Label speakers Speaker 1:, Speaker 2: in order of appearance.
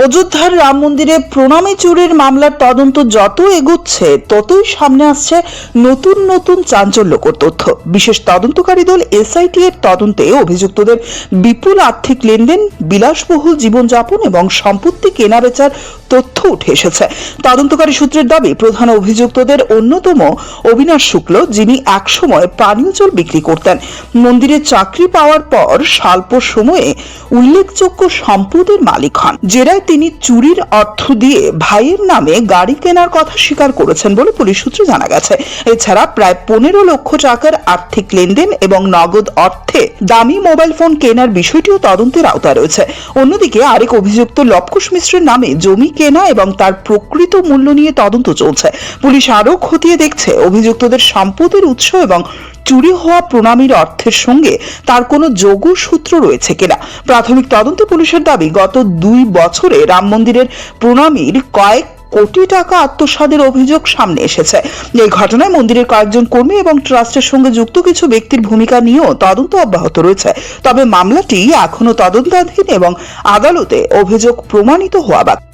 Speaker 1: অযোধ্যার রাম মন্দিরে প্রণামী চুরির মামলার তদন্ত যত এগোচ্ছে ততই সামনে আসছে নতুন নতুন চাঞ্চল্যকর তথ্য। বিশেষ তদন্তকারী দল এসআইটি এর তদন্তে অভিযুক্তদের বিপুল আর্থিক লেনদেন, বিলাসবহুল জীবনযাপন এবং সম্পত্তি কেনাবেচার তথ্য উঠে এসেছে। তদন্তকারী সূত্রের দাবি, প্রধান অভিযুক্তদের অন্যতম অবিনাশ শুক্ল, যিনি একসময় পানীয় জল বিক্রি করতেন, মন্দিরে চাকরি পাওয়ার পর স্বল্প সময়ে উল্লেখযোগ্য সম্পদের মালিক হন। জেরায় তিনি চুরির অর্থ দিয়ে ভাইয়ের নামে গাড়ি কেনার কথা স্বীকার করেছেন বলে পুলিশ সূত্রে জানা গেছে। এছাড়া প্রায় 15 লক্ষ টাকার আর্থিক লেনদেন এবং নগদ অর্থে দামি মোবাইল ফোন কেনার বিষয়টিও তদন্তের আওতায় রয়েছে। অন্যদিকে আরেক অভিযুক্ত লবকুশ মিশ্রের নামে জমি কেনা এবং তার প্রকৃত মূল্য নিয়ে তদন্ত চলছে। পুলিশ আরও খতিয়ে দেখছে অভিযুক্তদের সম্পদের উৎস এবং চুরি হওয়া প্রণামীর অর্থের সঙ্গে তার কোনো যোগসূত্র রয়েছে কিনা। প্রাথমিক তদন্তে পুলিশের দাবি, গত 2 বছরে রাম মন্দিরের প্রণামীর কয়েক কোটি টাকা আত্মসাতের অভিযোগ সামনে এসেছে। এই ঘটনায় মন্দিরের কয়েকজন কর্মী এবং ট্রাস্টের সঙ্গে যুক্ত কিছু ব্যক্তির ভূমিকা নিয়েও তদন্ত অব্যাহত রয়েছে। তবে মামলাটি এখনো তদন্তাধীন এবং আদালতে অভিযোগ প্রমাণিত হওয়া বাকি।